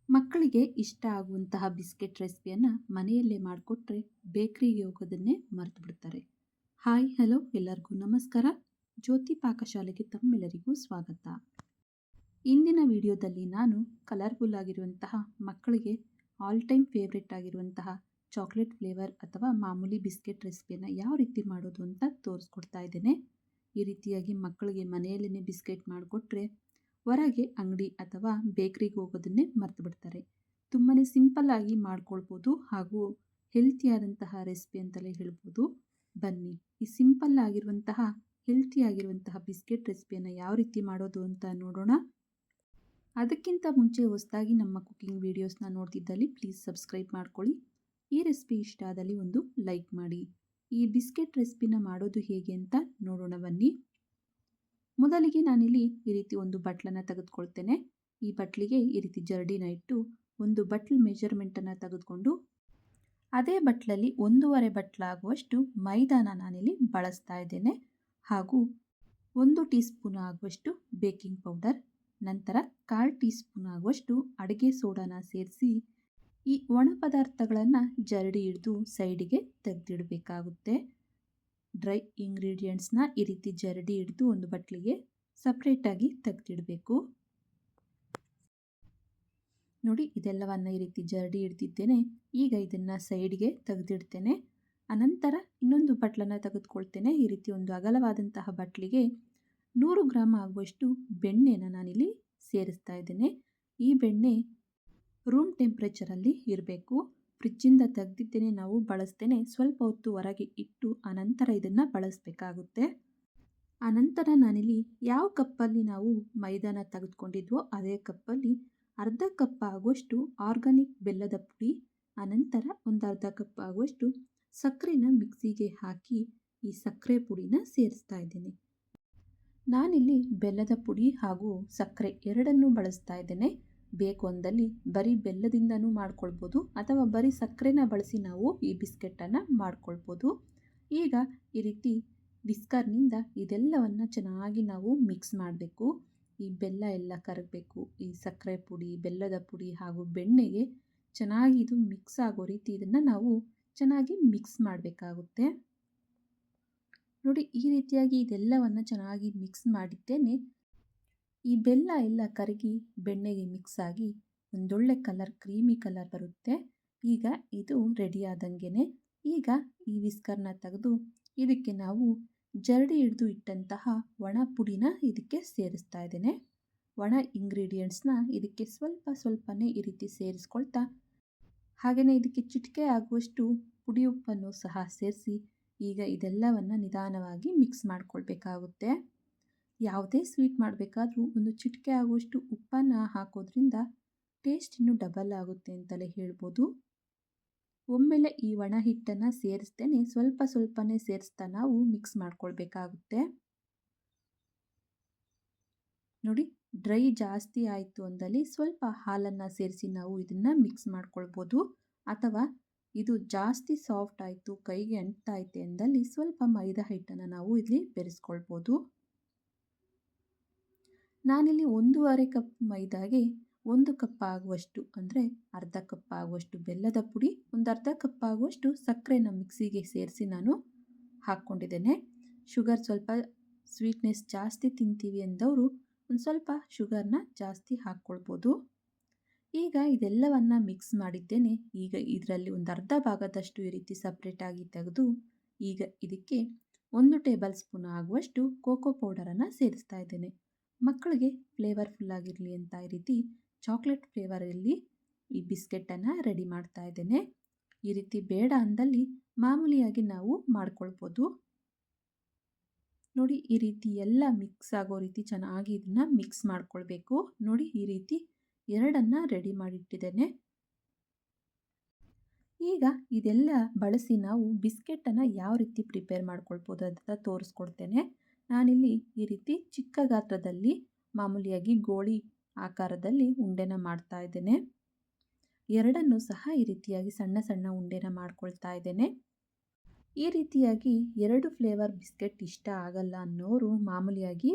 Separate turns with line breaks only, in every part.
ಮಕ್ಕಳಿಗೆ ಇಷ್ಟ ಆಗುವಂತಹ ಬಿಸ್ಕೆಟ್ ರೆಸಿಪಿಯನ್ನು ಮನೆಯಲ್ಲೇ ಮಾಡಿಕೊಟ್ರೆ ಬೇಕ್ರಿಗೆ ಹೋಗೋದನ್ನೇ ಮರೆತು ಬಿಡ್ತಾರೆ. ಹಾಯ್ ಹಲೋ ಎಲ್ಲರಿಗೂ ನಮಸ್ಕಾರ. ಜ್ಯೋತಿ ಪಾಕಶಾಲೆಗೆ ತಮ್ಮೆಲ್ಲರಿಗೂ ಸ್ವಾಗತ. ಇಂದಿನ ವಿಡಿಯೋದಲ್ಲಿ ನಾನು ಕಲರ್ಫುಲ್ ಆಗಿರುವಂತಹ ಮಕ್ಕಳಿಗೆ ಆಲ್ ಟೈಮ್ ಫೇವ್ರೆಟ್ ಆಗಿರುವಂತಹ ಚಾಕ್ಲೇಟ್ ಫ್ಲೇವರ್ ಅಥವಾ ಮಾಮೂಲಿ ಬಿಸ್ಕೆಟ್ ರೆಸಿಪಿಯನ್ನು ಯಾವ ರೀತಿ ಮಾಡೋದು ಅಂತ ತೋರಿಸ್ಕೊಡ್ತಾ ಇದ್ದೇನೆ. ಈ ರೀತಿಯಾಗಿ ಮಕ್ಕಳಿಗೆ ಮನೆಯಲ್ಲೇ ಬಿಸ್ಕೆಟ್ ಮಾಡಿಕೊಟ್ರೆ ಹೊರಗೆ ಅಂಗಡಿ ಅಥವಾ ಬೇಕ್ರಿಗೆ ಹೋಗೋದನ್ನೇ ಮರೆತು ಬಿಡ್ತಾರೆ. ತುಂಬಾ ಸಿಂಪಲ್ಲಾಗಿ ಮಾಡ್ಕೊಳ್ಬೋದು ಹಾಗೂ ಹೆಲ್ತಿಯಾದಂತಹ ರೆಸಿಪಿ ಅಂತಲೇ ಹೇಳ್ಬೋದು. ಬನ್ನಿ ಈ ಸಿಂಪಲ್ ಆಗಿರುವಂತಹ ಹೆಲ್ತಿ ಆಗಿರುವಂತಹ ಬಿಸ್ಕೆಟ್ ರೆಸಿಪಿಯನ್ನು ಯಾವ ರೀತಿ ಮಾಡೋದು ಅಂತ ನೋಡೋಣ. ಅದಕ್ಕಿಂತ ಮುಂಚೆ ಹೊಸದಾಗಿ ನಮ್ಮ ಕುಕಿಂಗ್ ವೀಡಿಯೋಸ್ನ ನೋಡ್ತಿದ್ದಲ್ಲಿ ಪ್ಲೀಸ್ ಸಬ್ಸ್ಕ್ರೈಬ್ ಮಾಡ್ಕೊಳ್ಳಿ. ಈ ರೆಸಿಪಿ ಇಷ್ಟ ಆದಲ್ಲಿ ಒಂದು ಲೈಕ್ ಮಾಡಿ. ಈ ಬಿಸ್ಕೆಟ್ ರೆಸಿಪಿನ ಮಾಡೋದು ಹೇಗೆ ಅಂತ ನೋಡೋಣ ಬನ್ನಿ. ಮೊದಲಿಗೆ ನಾನಿಲ್ಲಿ ಈ ರೀತಿ ಒಂದು ಬಟ್ಲನ್ನು ತೆಗೆದುಕೊಳ್ತೇನೆ. ಈ ಬಟ್ಲಿಗೆ ಈ ರೀತಿ ಜರಡಿನ ಇಟ್ಟು ಒಂದು ಬಟ್ಲ್ ಮೆಜರ್ಮೆಂಟನ್ನು ತೆಗೆದುಕೊಂಡು ಅದೇ ಬಟ್ಲಲ್ಲಿ 1.5 ಬಟ್ಲಾಗುವಷ್ಟು ಮೈದಾನ ನಾನಿಲ್ಲಿ ಬಳಸ್ತಾ ಇದ್ದೇನೆ. ಹಾಗೂ 1 ಟೀ ಸ್ಪೂನ್ ಆಗುವಷ್ಟು ಬೇಕಿಂಗ್ ಪೌಡರ್, ನಂತರ 1/4 ಟೀ ಸ್ಪೂನ್ ಆಗುವಷ್ಟು ಅಡುಗೆ ಸೋಡಾನ ಸೇರಿಸಿ ಈ ಒಣ ಪದಾರ್ಥಗಳನ್ನು ಜರಡಿ ಹಿಡಿದು ಸೈಡಿಗೆ ತೆಗೆದಿಡಬೇಕಾಗುತ್ತೆ. ಡ್ರೈ ಇಂಗ್ರೀಡಿಯೆಂಟ್ಸ್ನ ಈ ರೀತಿ ಜರಡಿ ಹಿಡಿದು ಒಂದು ಬಟ್ಲಿಗೆ ಸಪ್ರೇಟಾಗಿ ತೆಗೆದಿಡಬೇಕು. ನೋಡಿ, ಇದೆಲ್ಲವನ್ನು ಈ ರೀತಿ ಜರಡಿ ಹಿಡ್ದಿದ್ದೇನೆ. ಈಗ ಇದನ್ನು ಸೈಡ್ಗೆ ತೆಗೆದಿಡ್ತೇನೆ. ಅನಂತರ ಇನ್ನೊಂದು ಬಟ್ಲನ್ನು ತೆಗೆದುಕೊಳ್ತೇನೆ. ಈ ರೀತಿ ಒಂದು ಅಗಲವಾದಂತಹ ಬಟ್ಲಿಗೆ 100 ಗ್ರಾಮ್ ಆಗುವಷ್ಟು ಬೆಣ್ಣೆನ ನಾನಿಲ್ಲಿ ಸೇರಿಸ್ತಾ ಇದ್ದೇನೆ. ಈ ಬೆಣ್ಣೆ ರೂಮ್ ಟೆಂಪ್ರೇಚರಲ್ಲಿ ಇರಬೇಕು. ಫ್ರಿಜ್ಜಿಂದ ತೆಗೆದಿದ್ದೇನೆ, ನಾವು ಬಳಸ್ತೇನೆ. ಸ್ವಲ್ಪ ಹೊತ್ತು ಹೊರಗೆ ಇಟ್ಟು ಅನಂತರ ಇದನ್ನು ಬಳಸಬೇಕಾಗುತ್ತೆ. ಅನಂತರ ನಾನಿಲ್ಲಿ ಯಾವ ಕಪ್ಪಲ್ಲಿ ನಾವು ಮೈದಾನ ತೆಗೆದುಕೊಂಡಿದ್ವೋ ಅದೇ ಕಪ್ಪಲ್ಲಿ ಅರ್ಧ ಕಪ್ ಆಗುವಷ್ಟು ಆರ್ಗಾನಿಕ್ ಬೆಲ್ಲದ ಪುಡಿ, ಅನಂತರ ಒಂದು ಅರ್ಧ ಕಪ್ ಆಗುವಷ್ಟು ಸಕ್ಕರೆನ ಮಿಕ್ಸಿಗೆ ಹಾಕಿ ಈ ಸಕ್ಕರೆ ಪುಡಿನ ಸೇರಿಸ್ತಾ ಇದ್ದೇನೆ. ನಾನಿಲ್ಲಿ ಬೆಲ್ಲದ ಪುಡಿ ಹಾಗೂ ಸಕ್ಕರೆ ಎರಡನ್ನೂ ಬಳಸ್ತಾ ಇದ್ದೇನೆ. ಬೇಕು ಅಂದಲ್ಲಿ ಬರೀ ಬೆಲ್ಲದಿಂದನೂ ಮಾಡ್ಕೊಳ್ಬೋದು ಅಥವಾ ಬರೀ ಸಕ್ಕರೆನ ಬಳಸಿ ನಾವು ಈ ಬಿಸ್ಕೆಟನ್ನು ಮಾಡ್ಕೊಳ್ಬೋದು. ಈಗ ಈ ರೀತಿ ವಿಸ್ಕರ್ನಿಂದ ಇದೆಲ್ಲವನ್ನು ಚೆನ್ನಾಗಿ ನಾವು ಮಿಕ್ಸ್ ಮಾಡಬೇಕು. ಈ ಬೆಲ್ಲ ಎಲ್ಲ ಕರಗಬೇಕು. ಈ ಸಕ್ಕರೆ ಪುಡಿ, ಬೆಲ್ಲದ ಪುಡಿ ಹಾಗೂ ಬೆಣ್ಣೆಗೆ ಚೆನ್ನಾಗಿ ಇದು ಮಿಕ್ಸ್ ಆಗೋ ರೀತಿ ಇದನ್ನು ನಾವು ಚೆನ್ನಾಗಿ ಮಿಕ್ಸ್ ಮಾಡಬೇಕಾಗುತ್ತೆ. ನೋಡಿ, ಈ ರೀತಿಯಾಗಿ ಇದೆಲ್ಲವನ್ನು ಚೆನ್ನಾಗಿ ಮಿಕ್ಸ್ ಮಾಡಿದ್ದೇನೆ. ಈ ಬೆಲ್ಲ ಎಲ್ಲ ಕರಗಿ ಬೆಣ್ಣೆಗೆ ಮಿಕ್ಸ್ ಆಗಿ ಒಂದೊಳ್ಳೆ ಕಲರ್, ಕ್ರೀಮಿ ಕಲರ್ ಬರುತ್ತೆ. ಈಗ ಇದು ರೆಡಿ ಆದಂಗೆ ಈಗ ಈ ವಿಸ್ಕರ್ನ ತೆಗೆದು ಇದಕ್ಕೆ ನಾವು ಜರಡಿ ಹಿಡಿದು ಇಟ್ಟಂತಹ ಒಣ ಪುಡಿನ ಇದಕ್ಕೆ ಸೇರಿಸ್ತಾ ಇದ್ದೇನೆ. ಒಣ ಇಂಗ್ರೀಡಿಯೆಂಟ್ಸ್ನ ಇದಕ್ಕೆ ಸ್ವಲ್ಪನೇ ಈ ರೀತಿ ಸೇರಿಸ್ಕೊಳ್ತಾ ಹಾಗೆಯೇ ಇದಕ್ಕೆ ಚಿಟಿಕೆ ಆಗುವಷ್ಟು ಪುಡಿ ಉಪ್ಪನ್ನು ಸಹ ಸೇರಿಸಿ ಈಗ ಇದೆಲ್ಲವನ್ನು ನಿಧಾನವಾಗಿ ಮಿಕ್ಸ್ ಮಾಡ್ಕೊಳ್ಬೇಕಾಗುತ್ತೆ. ಯಾವುದೇ ಸ್ವೀಟ್ ಮಾಡಬೇಕಾದ್ರೂ ಒಂದು ಚಿಟಿಕೆ ಆಗುವಷ್ಟು ಉಪ್ಪನ್ನು ಹಾಕೋದ್ರಿಂದ ಟೇಸ್ಟ್ ಇನ್ನೂ ಡಬಲ್ ಆಗುತ್ತೆ ಅಂತಲೇ ಹೇಳ್ಬೋದು. ಒಮ್ಮೆಲೆ ಈ ಒಣ ಹಿಟ್ಟನ್ನು ಸೇರಿಸ್ತೇನೆ, ಸ್ವಲ್ಪನೇ ಸೇರಿಸ್ತಾ ನಾವು ಮಿಕ್ಸ್ ಮಾಡ್ಕೊಳ್ಬೇಕಾಗುತ್ತೆ. ನೋಡಿ, ಡ್ರೈ ಜಾಸ್ತಿ ಆಯಿತು ಅಂದಲ್ಲಿ ಸ್ವಲ್ಪ ಹಾಲನ್ನು ಸೇರಿಸಿ ನಾವು ಇದನ್ನು ಮಿಕ್ಸ್ ಮಾಡ್ಕೊಳ್ಬೋದು. ಅಥವಾ ಇದು ಜಾಸ್ತಿ ಸಾಫ್ಟ್ ಆಯಿತು, ಕೈಗೆ ಅಂಟ್ತೈತೆ ಅಂದಲ್ಲಿ ಸ್ವಲ್ಪ ಮೈದಾ ಹಿಟ್ಟನ್ನು ನಾವು ಇಲ್ಲಿ ಬೆರೆಸ್ಕೊಳ್ಬೋದು. ನಾನಿಲ್ಲಿ 1.5 ಕಪ್ ಮೈದಾಗೆ 1 ಕಪ್ ಆಗುವಷ್ಟು ಅಂದರೆ ಅರ್ಧ ಕಪ್ ಆಗುವಷ್ಟು ಬೆಲ್ಲದ ಪುಡಿ, ಒಂದು ಅರ್ಧ ಕಪ್ ಆಗುವಷ್ಟು ಸಕ್ಕರೆನ ಮಿಕ್ಸಿಗೆ ಸೇರಿಸಿ ನಾನು ಹಾಕ್ಕೊಂಡಿದ್ದೇನೆ. ಶುಗರ್ ಸ್ವಲ್ಪ ಸ್ವೀಟ್ನೆಸ್ ಜಾಸ್ತಿ ತಿಂತೀವಿ ಅಂದವರು ಒಂದು ಸ್ವಲ್ಪ ಶುಗರ್ನ ಜಾಸ್ತಿ ಹಾಕ್ಕೊಳ್ಬೋದು. ಈಗ ಇದೆಲ್ಲವನ್ನು ಮಿಕ್ಸ್ ಮಾಡಿದ್ದೇನೆ. ಈಗ ಇದರಲ್ಲಿ ಒಂದು ಅರ್ಧ ಭಾಗದಷ್ಟು ಈ ರೀತಿ ಸಪ್ರೇಟಾಗಿ ತೆಗೆದು ಈಗ ಇದಕ್ಕೆ 1 ಟೇಬಲ್ ಸ್ಪೂನ್ ಆಗುವಷ್ಟು ಕೋಕೋ ಪೌಡರನ್ನು ಸೇರಿಸ್ತಾ ಇದ್ದೇನೆ. ಮಕ್ಕಳಿಗೆ ಫ್ಲೇವರ್ಫುಲ್ ಆಗಿರಲಿ ಅಂತ ಈ ರೀತಿ ಚಾಕ್ಲೇಟ್ ಫ್ಲೇವರಲ್ಲಿ ಈ ಬಿಸ್ಕೆಟನ್ನು ರೆಡಿ ಮಾಡ್ತಾ ಇದ್ದೇನೆ. ಈ ರೀತಿ ಬೇಡ ಅಂದಲ್ಲಿ ಮಾಮೂಲಿಯಾಗಿ ನಾವು ಮಾಡ್ಕೊಳ್ಬೋದು. ನೋಡಿ, ಈ ರೀತಿ ಎಲ್ಲ ಮಿಕ್ಸ್ ಆಗೋ ರೀತಿ ಚೆನ್ನಾಗಿ ಇದನ್ನು ಮಿಕ್ಸ್ ಮಾಡ್ಕೊಳ್ಬೇಕು. ನೋಡಿ, ಈ ರೀತಿ ಎರಡನ್ನು ರೆಡಿ ಮಾಡಿಟ್ಟಿದ್ದೇನೆ. ಈಗ ಇದೆಲ್ಲ ಬಳಸಿ ನಾವು ಬಿಸ್ಕೆಟನ್ನು ಯಾವ ರೀತಿ ಪ್ರಿಪೇರ್ ಮಾಡ್ಕೊಳ್ಬೋದು ಅಂತ ತೋರಿಸ್ಕೊಡ್ತೇನೆ. ನಾನಿಲ್ಲಿ ಈ ರೀತಿ ಚಿಕ್ಕ ಗಾತ್ರದಲ್ಲಿ ಮಾಮೂಲಿಯಾಗಿ ಗೋಳಿ ಆಕಾರದಲ್ಲಿ ಉಂಡೆನ ಮಾಡ್ತಾ ಇದ್ದೇನೆ. ಎರಡನ್ನೂ ಸಹ ಈ ರೀತಿಯಾಗಿ ಸಣ್ಣ ಉಂಡೆನ ಮಾಡ್ಕೊಳ್ತಾ ಇದ್ದೇನೆ. ಈ ರೀತಿಯಾಗಿ 2 ಫ್ಲೇವರ್ ಬಿಸ್ಕೆಟ್ ಇಷ್ಟ ಆಗಲ್ಲ ಅನ್ನೋರು ಮಾಮೂಲಿಯಾಗಿ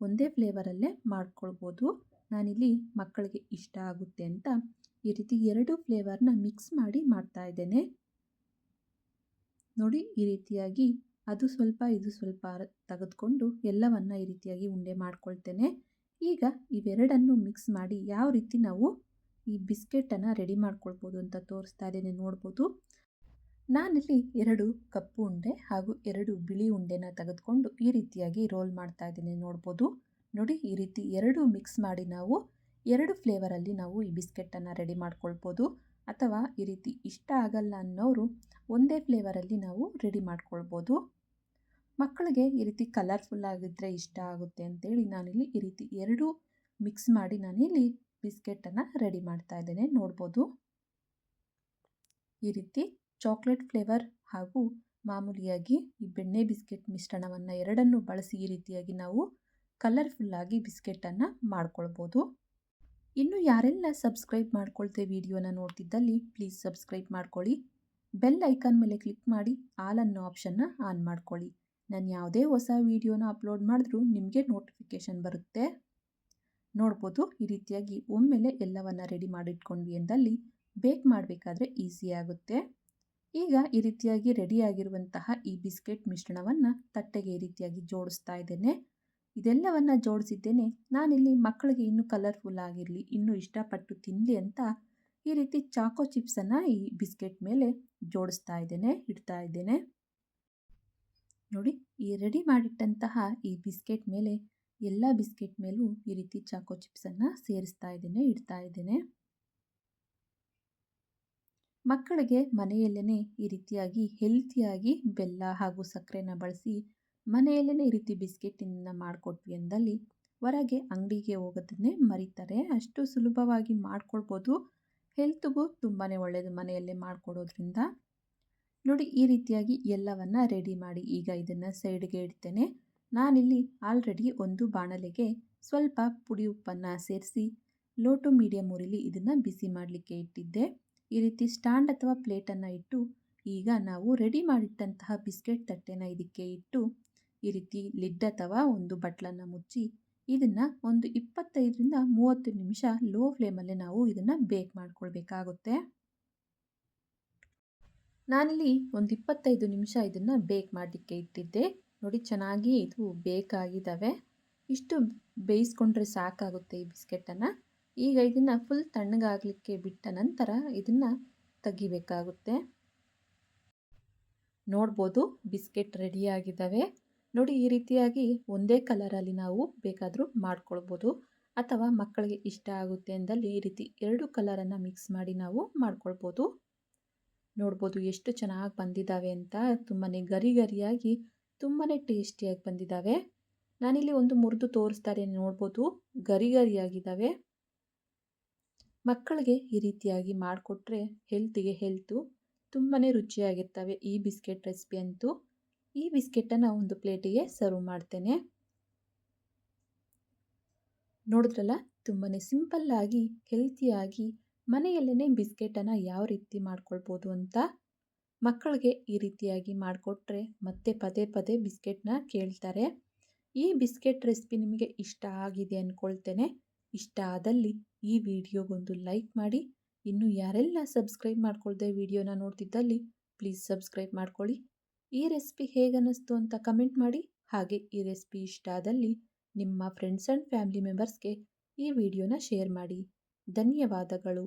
ಒಂದೇ ಫ್ಲೇವರಲ್ಲೇ ಮಾಡ್ಕೊಳ್ಬೋದು. ನಾನಿಲ್ಲಿ ಮಕ್ಕಳಿಗೆ ಇಷ್ಟ ಆಗುತ್ತೆ ಅಂತ ಈ ರೀತಿ 2 ಫ್ಲೇವರ್ನ ಮಿಕ್ಸ್ ಮಾಡಿ ಮಾಡ್ತಾ ಇದ್ದೇನೆ. ನೋಡಿ ಈ ರೀತಿಯಾಗಿ ಅದು ಸ್ವಲ್ಪ ಇದು ಸ್ವಲ್ಪ ತೆಗೆದುಕೊಂಡು ಎಲ್ಲವನ್ನ ಈ ರೀತಿಯಾಗಿ ಉಂಡೆ ಮಾಡ್ಕೊಳ್ತೇನೆ. ಈಗ ಇವೆರಡನ್ನು ಮಿಕ್ಸ್ ಮಾಡಿ ಯಾವ ರೀತಿ ನಾವು ಈ ಬಿಸ್ಕೆಟನ್ನು ರೆಡಿ ಮಾಡ್ಕೊಳ್ಬೋದು ಅಂತ ತೋರಿಸ್ತಾ ಇದ್ದೇನೆ, ನೋಡ್ಬೋದು. ನಾನಿಲ್ಲಿ 2 ಕಪ್ಪು ಉಂಡೆ ಹಾಗೂ 2 ಬಿಳಿ ಉಂಡೆನ ತೆಗೆದುಕೊಂಡು ಈ ರೀತಿಯಾಗಿ ರೋಲ್ ಮಾಡ್ತಾ ಇದ್ದೇನೆ, ನೋಡ್ಬೋದು. ನೋಡಿ ಈ ರೀತಿ 2 ಮಿಕ್ಸ್ ಮಾಡಿ ನಾವು 2 ಫ್ಲೇವರಲ್ಲಿ ನಾವು ಈ ಬಿಸ್ಕೆಟನ್ನು ರೆಡಿ ಮಾಡ್ಕೊಳ್ಬೋದು. ಅಥವಾ ಈ ರೀತಿ ಇಷ್ಟ ಆಗಲ್ಲ ಅನ್ನೋರು ಒಂದೇ ಫ್ಲೇವರಲ್ಲಿ ನಾವು ರೆಡಿ ಮಾಡ್ಕೊಳ್ಬೋದು. ಮಕ್ಕಳಿಗೆ ಈ ರೀತಿ ಕಲರ್ಫುಲ್ ಆಗಿದ್ದರೆ ಇಷ್ಟ ಆಗುತ್ತೆ ಅಂತೇಳಿ ನಾನಿಲ್ಲಿ ಈ ರೀತಿ 2 ಮಿಕ್ಸ್ ಮಾಡಿ ನಾನಿಲ್ಲಿ ಬಿಸ್ಕೆಟನ್ನು ರೆಡಿ ಮಾಡ್ತಾ ಇದ್ದೇನೆ, ನೋಡ್ಬೋದು. ಈ ರೀತಿ ಚಾಕ್ಲೇಟ್ ಫ್ಲೇವರ್ ಹಾಗೂ ಮಾಮೂಲಿಯಾಗಿ ಈ ಬೆಣ್ಣೆ ಬಿಸ್ಕೆಟ್ ಮಿಶ್ರಣವನ್ನು ಎರಡನ್ನೂ ಬಳಸಿ ಈ ರೀತಿಯಾಗಿ ನಾವು ಕಲರ್ಫುಲ್ಲಾಗಿ ಬಿಸ್ಕೆಟನ್ನು ಮಾಡ್ಕೊಳ್ಬೋದು. ಇನ್ನು ಯಾರೆಲ್ಲ ಸಬ್ಸ್ಕ್ರೈಬ್ ಮಾಡ್ಕೊಳ್ತೇ ವಿಡಿಯೋನ ನೋಡ್ತಿದ್ದಲ್ಲಿ ಪ್ಲೀಸ್ ಸಬ್ಸ್ಕ್ರೈಬ್ ಮಾಡ್ಕೊಳ್ಳಿ. ಬೆಲ್ ಐಕಾನ್ ಮೇಲೆ ಕ್ಲಿಕ್ ಮಾಡಿ ಆಲ್ ಅನ್ನೋ ಆಪ್ಷನ್ನ ಆನ್ ಮಾಡ್ಕೊಳ್ಳಿ. ನಾನು ಯಾವುದೇ ಹೊಸ ವಿಡಿಯೋನ ಅಪ್ಲೋಡ್ ಮಾಡಿದ್ರೂ ನಿಮಗೆ ನೋಟಿಫಿಕೇಷನ್ ಬರುತ್ತೆ. ನೋಡ್ಬೋದು ಈ ರೀತಿಯಾಗಿ ಒಮ್ಮೆಲೆ ಎಲ್ಲವನ್ನು ರೆಡಿ ಮಾಡಿಟ್ಕೊಂಡ್ವಿ ಎಂದಲ್ಲಿ ಬೇಕ್ ಮಾಡಬೇಕಾದ್ರೆ ಈಸಿ ಆಗುತ್ತೆ. ಈಗ ಈ ರೀತಿಯಾಗಿ ರೆಡಿಯಾಗಿರುವಂತಹ ಈ ಬಿಸ್ಕೆಟ್ ಮಿಶ್ರಣವನ್ನು ತಟ್ಟೆಗೆ ಈ ರೀತಿಯಾಗಿ ಜೋಡಿಸ್ತಾ ಇದ್ದೇನೆ. ಇದೆಲ್ಲವನ್ನು ಜೋಡಿಸಿದ್ದೇನೆ. ನಾನಿಲ್ಲಿ ಮಕ್ಕಳಿಗೆ ಇನ್ನೂ ಕಲರ್ಫುಲ್ ಆಗಿರಲಿ, ಇನ್ನೂ ಇಷ್ಟಪಟ್ಟು ತಿನ್ನಲಿ ಅಂತ ಈ ರೀತಿ ಚಾಕೋ ಚಿಪ್ಸನ್ನು ಈ ಬಿಸ್ಕೆಟ್ ಮೇಲೆ ಜೋಡಿಸ್ತಾ ಇದ್ದೇನೆ, ಇಡ್ತಾ ಇದ್ದೇನೆ. ನೋಡಿ ಈ ರೆಡಿ ಮಾಡಿಟ್ಟಂತಹ ಈ ಬಿಸ್ಕೆಟ್ ಮೇಲೆ ಎಲ್ಲ ಬಿಸ್ಕೆಟ್ ಮೇಲೂ ಈ ರೀತಿ ಚಾಕೋ ಚಿಪ್ಸನ್ನು ಸೇರಿಸ್ತಾ ಇದ್ದೇನೆ, ಇಡ್ತಾ ಇದ್ದೇನೆ. ಮಕ್ಕಳಿಗೆ ಮನೆಯಲ್ಲೇ ಈ ರೀತಿಯಾಗಿ ಹೆಲ್ತಿಯಾಗಿ ಬೆಲ್ಲ ಹಾಗೂ ಸಕ್ಕರೆನ ಬಳಸಿ ಮನೆಯಲ್ಲೇ ಈ ರೀತಿ ಬಿಸ್ಕೆಟನ್ನು ಮಾಡಿಕೊಟ್ವಿ ಎಂದಲ್ಲಿ ಹೊರಗೆ ಅಂಗಡಿಗೆ ಹೋಗೋದನ್ನೇ ಮರೀತಾರೆ. ಅಷ್ಟು ಸುಲಭವಾಗಿ ಮಾಡ್ಕೊಳ್ಬೋದು. ಹೆಲ್ತ್ಗೂ ತುಂಬಾ ಒಳ್ಳೆಯದು ಮನೆಯಲ್ಲೇ ಮಾಡಿಕೊಡೋದ್ರಿಂದ. ನೋಡಿ ಈ ರೀತಿಯಾಗಿ ಎಲ್ಲವನ್ನ ರೆಡಿ ಮಾಡಿ ಈಗ ಇದನ್ನು ಸೈಡ್ಗೆ ಇಡ್ತೇನೆ. ನಾನಿಲ್ಲಿ ಆಲ್ರೆಡಿ ಒಂದು ಬಾಣಲೆಗೆ ಸ್ವಲ್ಪ ಪುಡಿ ಉಪ್ಪನ್ನು ಸೇರಿಸಿ ಲೋ ಟು ಮೀಡಿಯಮ್ ಉರಿಲಿ ಇದನ್ನು ಬಿಸಿ ಮಾಡಲಿಕ್ಕೆ ಇಟ್ಟಿದ್ದೆ. ಈ ರೀತಿ ಸ್ಟ್ಯಾಂಡ್ ಅಥವಾ ಪ್ಲೇಟನ್ನು ಇಟ್ಟು ಈಗ ನಾವು ರೆಡಿ ಮಾಡಿಟ್ಟಂತಹ ಬಿಸ್ಕೆಟ್ ತಟ್ಟೆನ ಇದಕ್ಕೆ ಇಟ್ಟು ಈ ರೀತಿ ಲಿಡ್ ಅಥವಾ ಒಂದು ಬಟ್ಲನ್ನು ಮುಚ್ಚಿ ಇದನ್ನು ಒಂದು 25ರಿಂದ 30 ನಿಮಿಷ ಲೋ ಫ್ಲೇಮಲ್ಲೇ ನಾವು ಇದನ್ನು ಬೇಕ್ ಮಾಡ್ಕೊಳ್ಬೇಕಾಗುತ್ತೆ. ನಾನಿಲ್ಲಿ ಒಂದು 25 ನಿಮಿಷ ಇದನ್ನು ಬೇಕ್ ಮಾಡಲಿಕ್ಕೆ ಇಟ್ಟಿದ್ದೆ. ನೋಡಿ ಚೆನ್ನಾಗಿ ಇದು ಬೇಕಾಗಿದ್ದಾವೆ. ಇಷ್ಟು ಬೇಯಿಸ್ಕೊಂಡ್ರೆ ಸಾಕಾಗುತ್ತೆ ಈ ಬಿಸ್ಕೆಟನ್ನು. ಈಗ ಇದನ್ನು ಫುಲ್ ತಣ್ಣಗಾಗಲಿಕ್ಕೆ ಬಿಟ್ಟ ನಂತರ ಇದನ್ನು ತೆಗಿಬೇಕಾಗುತ್ತೆ. ನೋಡ್ಬೋದು ಬಿಸ್ಕೆಟ್ ರೆಡಿಯಾಗಿದ್ದಾವೆ. ನೋಡಿ ಈ ರೀತಿಯಾಗಿ ಒಂದೇ ಕಲರಲ್ಲಿ ನಾವು ಬೇಕಾದರೂ ಮಾಡ್ಕೊಳ್ಬೋದು. ಅಥವಾ ಮಕ್ಕಳಿಗೆ ಇಷ್ಟ ಆಗುತ್ತೆ ಎಂದಲ್ಲಿ ಈ ರೀತಿ 2 ಕಲರನ್ನು ಮಿಕ್ಸ್ ಮಾಡಿ ನಾವು ಮಾಡ್ಕೊಳ್ಬೋದು. ನೋಡ್ಬೋದು ಎಷ್ಟು ಚೆನ್ನಾಗಿ ಬಂದಿದ್ದಾವೆ ಅಂತ. ತುಂಬಾ ಗರಿ ಗರಿಯಾಗಿ ತುಂಬಾ ಟೇಸ್ಟಿಯಾಗಿ ಬಂದಿದ್ದಾವೆ. ನಾನಿಲ್ಲಿ ಒಂದು ಮುರಿದು ತೋರಿಸ್ತಾರೆ, ನೋಡ್ಬೋದು ಗರಿ ಗರಿಯಾಗಿದ್ದಾವೆ. ಮಕ್ಕಳಿಗೆ ಈ ರೀತಿಯಾಗಿ ಮಾಡಿಕೊಟ್ರೆ ಹೆಲ್ತಿಗೆ ಹೆಲ್ತು. ತುಂಬಾ ರುಚಿಯಾಗಿರ್ತವೆ ಈ ಬಿಸ್ಕೆಟ್ ರೆಸಿಪಿ ಅಂತೂ. ಈ ಬಿಸ್ಕೆಟನ್ನು ಒಂದು ಪ್ಲೇಟಿಗೆ ಸರ್ವ್ ಮಾಡ್ತೇನೆ. ನೋಡಿದ್ರಲ್ಲ ತುಂಬಾ ಸಿಂಪಲ್ಲಾಗಿ ಹೆಲ್ತಿಯಾಗಿ ಮನೆಯಲ್ಲೇ ಬಿಸ್ಕೆಟನ್ನು ಯಾವ ರೀತಿ ಮಾಡ್ಕೊಳ್ಬೋದು ಅಂತ. ಮಕ್ಕಳಿಗೆ ಈ ರೀತಿಯಾಗಿ ಮಾಡಿಕೊಟ್ರೆ ಮತ್ತೆ ಪದೇ ಪದೇ ಬಿಸ್ಕೆಟ್ನ ಕೇಳ್ತಾರೆ. ಈ ಬಿಸ್ಕೆಟ್ ರೆಸಿಪಿ ನಿಮಗೆ ಇಷ್ಟ ಆಗಿದೆ ಅಂದ್ಕೊಳ್ತೇನೆ. ಇಷ್ಟ ಆದಲ್ಲಿ ಈ ವಿಡಿಯೋಗೊಂದು ಲೈಕ್ ಮಾಡಿ. ಇನ್ನು ಯಾರೆಲ್ಲ ಸಬ್ಸ್ಕ್ರೈಬ್ ಮಾಡ್ಕೊಳ್ದೆ ವಿಡಿಯೋನ ನೋಡ್ತಿದ್ದಲ್ಲಿ ಪ್ಲೀಸ್ ಸಬ್ಸ್ಕ್ರೈಬ್ ಮಾಡ್ಕೊಳ್ಳಿ. ಈ ರೆಸಿಪಿ ಹೇಗನ್ನಿಸ್ತು ಅಂತ ಕಮೆಂಟ್ ಮಾಡಿ. ಹಾಗೆ ಈ ರೆಸಿಪಿ ಇಷ್ಟ ಆದಲ್ಲಿ ನಿಮ್ಮ ಫ್ರೆಂಡ್ಸ್ ಆ್ಯಂಡ್ ಫ್ಯಾಮಿಲಿ ಮೆಂಬರ್ಸ್ಗೆ ಈ ವಿಡಿಯೋನ ಶೇರ್ ಮಾಡಿ. ಧನ್ಯವಾದಗಳು.